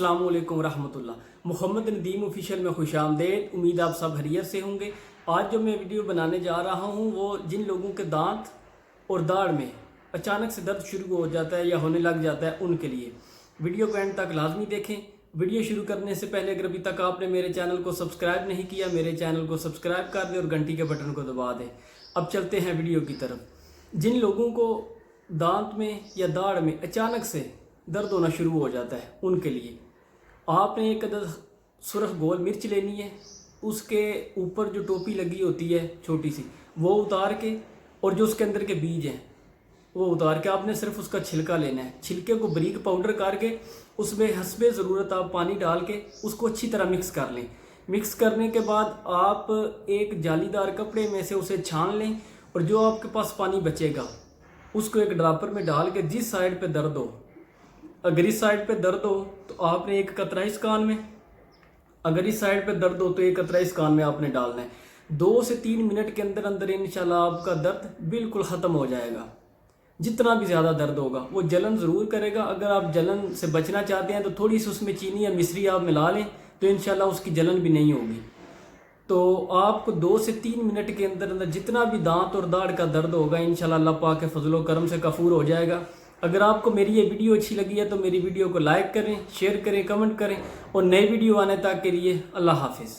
अस्सलाम वालेकुम रहमतुल्लाह। मोहम्मद नदीम ऑफिशियल में खुश आमदेद। उम्मीद आप सब खैरियत से होंगे। आज जो मैं वीडियो बनाने जा रहा हूँ वो जिन लोगों के दांत और दाढ़ में अचानक से दर्द शुरू हो जाता है या होने लग जाता है उनके लिए वीडियो को एंड तक लाजमी देखें। वीडियो शुरू करने से पहले अगर अभी तक आपने मेरे चैनल को सब्सक्राइब नहीं किया, मेरे चैनल को सब्सक्राइब कर दें और घंटी के बटन को दबा दें। अब चलते हैं वीडियो की तरफ। जिन लोगों को दांत में या दाढ़ में अचानक से दर्द होना शुरू हो जाता है उनके लिए आपने एक अदद सुरख गोल मिर्च लेनी है। उसके ऊपर जो टोपी लगी होती है छोटी सी वो उतार के और जो उसके अंदर के बीज हैं वो उतार के आपने सिर्फ उसका छिलका लेना है। छिलके को बारीक पाउडर करके उसमें हस्बे ज़रूरत आप पानी डाल के उसको अच्छी तरह मिक्स कर लें। मिक्स करने के बाद आप एक जालीदार कपड़े में से उसे छान लें और जो आपके पास पानी बचेगा उसको एक ड्रापर में डाल के जिस साइड पे दर्द हो, अगर इस साइड पे दर्द हो तो आपने एक कतरा इस कान में, अगर इस साइड पे दर्द हो तो एक कतरा इस कान में आपने डालना है। 2 से 3 मिनट के अंदर अंदर इंशाल्लाह आपका दर्द बिल्कुल ख़त्म हो जाएगा। जितना भी ज़्यादा दर्द होगा वो जलन ज़रूर करेगा। अगर आप जलन से बचना चाहते हैं तो थोड़ी सी उसमें चीनी या मिश्री आप मिला लें तो इंशाल्लाह उसकी जलन भी नहीं होगी। तो आपको 2 से 3 मिनट के अंदर अंदर जितना भी दांत और दाढ़ का दर्द होगा इंशाल्लाह अल्लाह पाक के फजलो करम से कफूर हो जाएगा। अगर आपको मेरी ये वीडियो अच्छी लगी है तो मेरी वीडियो को लाइक करें, शेयर करें, कमेंट करें और नई वीडियो आने तक के लिए अल्लाह हाफिज़।